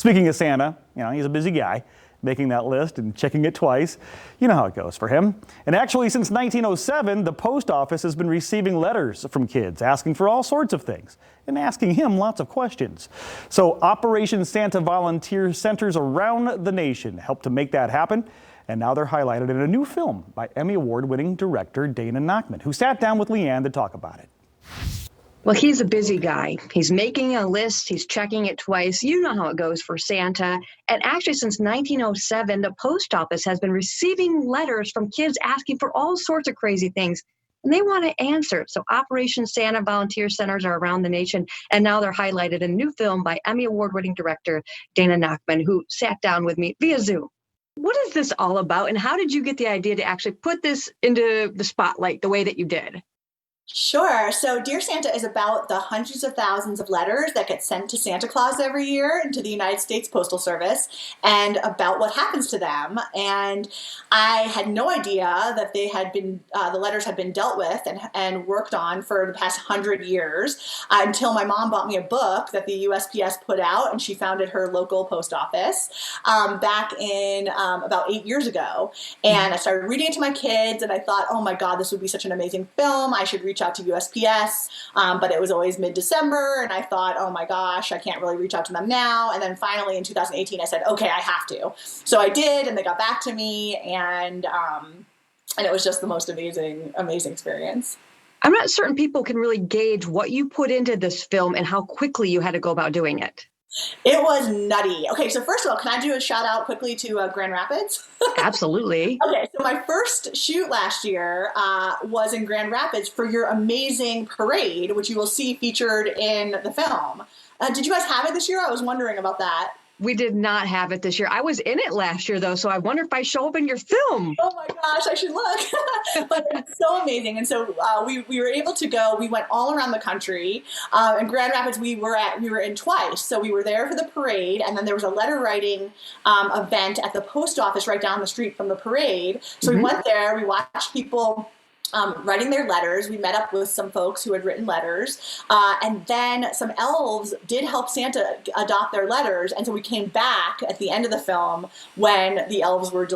Speaking of Santa, he's a busy guy, making that list and checking it twice. You know how it goes for him. And actually, since 1907, the post office has been receiving letters from kids asking for all sorts of things and asking him lots of questions. So Operation Santa volunteer centers around the nation help to make that happen. And now they're highlighted in a new film by Emmy Award-winning director Dana Nachman, who sat down with Leanne to talk about it. Well, he's a busy guy. He's making a list. He's checking it twice. You know how it goes for Santa. And actually, since 1907, the post office has been receiving letters from kids asking for all sorts of crazy things. And they want to answer. So Operation Santa volunteer centers are around the nation. And now they're highlighted in a new film by Emmy Award-winning director Dana Nachman, who sat down with me via Zoom. What is this all about? And how did you get the idea to actually put this into the spotlight the way that you did? Sure. So Dear Santa is about the hundreds of thousands of letters that get sent to Santa Claus every year and to the United States Postal Service, and about what happens to them. And I had no idea that they had been the letters had been dealt with and worked on for the past 100 years until my mom bought me a book that the USPS put out, and she founded her local post office back in about 8 years ago. And I started reading it to my kids, and I thought, oh my God, this would be such an amazing film. I should reach out to USPS, but it was always mid-December, and I thought, oh my gosh, I can't really reach out to them now. And then finally in 2018, I said, okay, I have to. So I did, and they got back to me, and it was just the most amazing experience. I'm not certain people can really gauge what you put into this film and how quickly you had to go about doing it. It was nutty. Okay, so first of all, can I do a shout out quickly to Grand Rapids? Absolutely. Okay, so my first shoot last year was in Grand Rapids for your amazing parade, which you will see featured in the film. Did you guys have it this year? I was wondering about that. We did not have it this year. I was in it last year, though, so I wonder if I show up in your film. Oh my gosh, I should look. But it's so amazing. And so we were able to go. We went all around the country. In Grand Rapids, we were in twice. So we were there for the parade, and then there was a letter writing event at the post office right down the street from the parade. So we went there. We watched people writing their letters. We met up with some folks who had written letters, and then some elves did help Santa adopt their letters, and so we came back at the end of the film when the elves were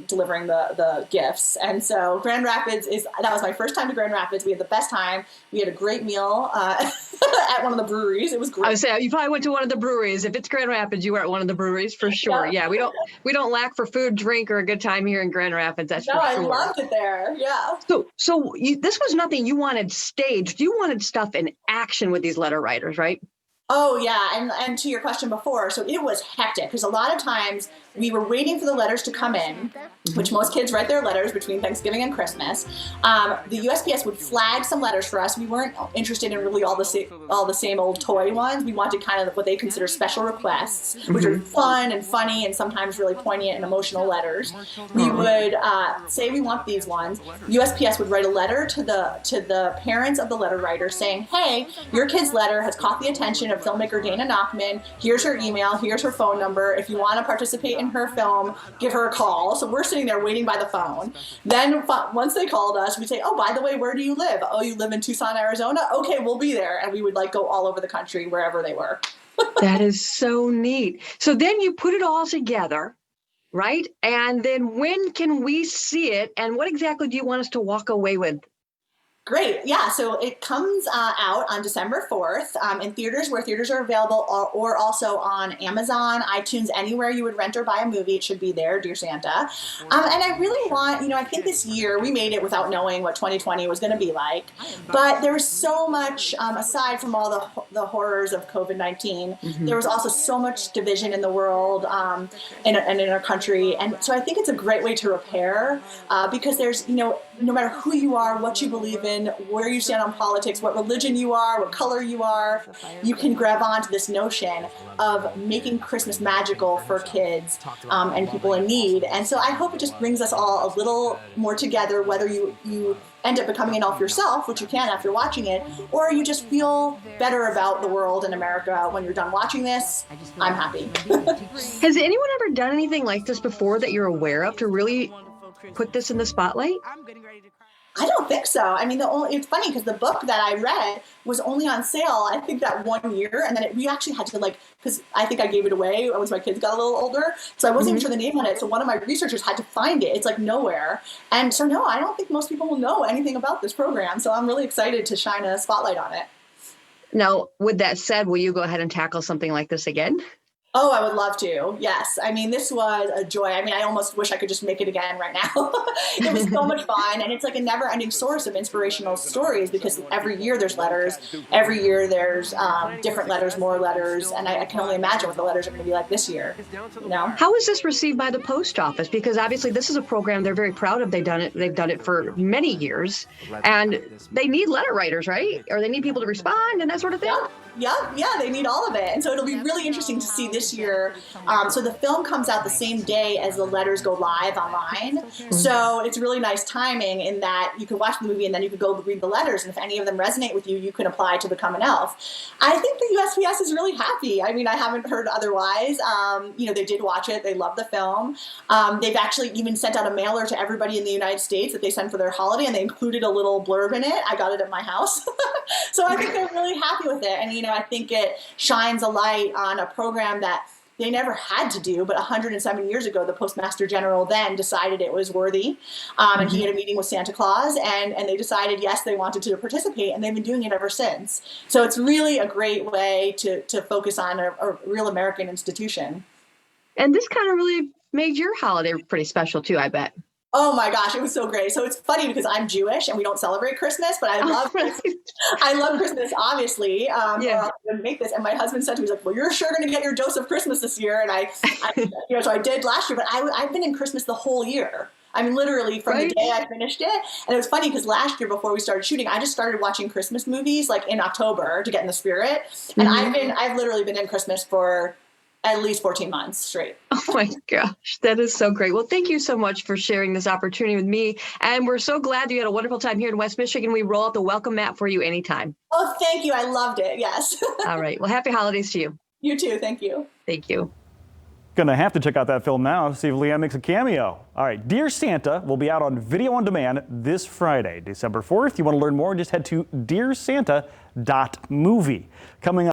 delivering the gifts. And so Grand Rapids that was my first time to Grand Rapids. We had the best time. We had a great meal at one of the breweries. It was great. I would say you probably went to one of the breweries. If it's Grand Rapids, you were at one of the breweries for sure. Yeah, we don't lack for food, drink, or a good time here in Grand Rapids. That's for sure. I loved it there. Yeah. So this was nothing you wanted staged. You wanted stuff in action with these letter writers, right? Oh, yeah. And to your question before, so it was hectic because a lot of times we were waiting for the letters to come in, which most kids write their letters between Thanksgiving and Christmas. The USPS would flag some letters for us. We weren't interested in really all the same old toy ones. We wanted kind of what they consider special requests, which are fun and funny and sometimes really poignant and emotional letters. We would say we want these ones. USPS would write a letter to the parents of the letter writer saying, hey, your kid's letter has caught the attention of filmmaker Dana Nachman. Here's her email. Here's her phone number. If you want to participate in her film, give her a call. So we're sitting there waiting by the phone. Then once they called us, we'd say, oh, by the way, where do you live? Oh, you live in Tucson, Arizona? Okay, we'll be there. And we would go all over the country, wherever they were. That is so neat. So then you put it all together, right? And then when can we see it? And what exactly do you want us to walk away with? Great. Yeah. So it comes out on December 4th in theaters where theaters are available, or also on Amazon, iTunes, anywhere you would rent or buy a movie. It should be there, Dear Santa. And I really want, I think this year we made it without knowing what 2020 was going to be like. But there was so much, aside from all the horrors of COVID-19, there was also so much division in the world and in our country. And so I think it's a great way to repair because there's, no matter who you are, what you believe in, where you stand on politics, what religion you are, what color you are, you can grab onto this notion of making Christmas magical for kids and people in need. And so I hope it just brings us all a little more together, whether you end up becoming an elf yourself, which you can after watching it, or you just feel better about the world and America when you're done watching this. I'm happy. Has anyone ever done anything like this before that you're aware of to really put this in the spotlight? I don't think so. I mean, it's funny because the book that I read was only on sale, I think, that 1 year. And then we actually had to, like, because I think I gave it away once my kids got a little older. So I wasn't even sure the name on it. So one of my researchers had to find it. It's like nowhere. And so, no, I don't think most people will know anything about this program. So I'm really excited to shine a spotlight on it. Now, with that said, will you go ahead and tackle something like this again? Oh, I would love to. Yes. I mean, this was a joy. I mean, I almost wish I could just make it again right now. It was so much fun. And it's like a never ending source of inspirational stories because every year there's letters. Every year there's different letters, more letters. And I can only imagine what the letters are going to be like this year. You know? How is this received by the post office? Because obviously this is a program they're very proud of. They've done it for many years. And they need letter writers, right? Or they need people to respond and that sort of thing? Yeah, they need all of it. And so it'll be really interesting to see this year. So the film comes out the same day as the letters go live online. So it's really nice timing in that you can watch the movie and then you can go read the letters. And if any of them resonate with you, you can apply to become an elf. I think the USPS is really happy. I mean, I haven't heard otherwise. They did watch it. They love the film. They've actually even sent out a mailer to everybody in the United States that they send for their holiday, and they included a little blurb in it. I got it at my house. So I think they're really happy with it. And, I think it shines a light on a program that they never had to do, but 107 years ago, the Postmaster General then decided it was worthy. And he had a meeting with Santa Claus, and they decided, yes, they wanted to participate, and they've been doing it ever since. So it's really a great way to focus on a real American institution. And this kind of really made your holiday pretty special, too, I bet. Oh my gosh, it was so great. So it's funny because I'm Jewish and we don't celebrate Christmas, but I love Christmas. I love Christmas, obviously. Or I'll make this. And my husband said to me, he's like, well, you're sure going to get your dose of Christmas this year. And I so I did last year, but I've been in Christmas the whole year. I mean, literally from the day I finished it. And it was funny because last year before we started shooting, I just started watching Christmas movies like in October to get in the spirit. And I've literally been in Christmas for at least 14 months straight. Oh my gosh, that is so great. Well, thank you so much for sharing this opportunity with me. And we're so glad you had a wonderful time here in West Michigan. We roll out the welcome mat for you anytime. Oh, thank you. I loved it. Yes. All right. Well, happy holidays to you. You too. Thank you. Thank you. Gonna have to check out that film now to see if Leanne makes a cameo. All right, Dear Santa will be out on video on demand this Friday, December 4th. You want to learn more? Just head to dearsanta.movie. Coming up.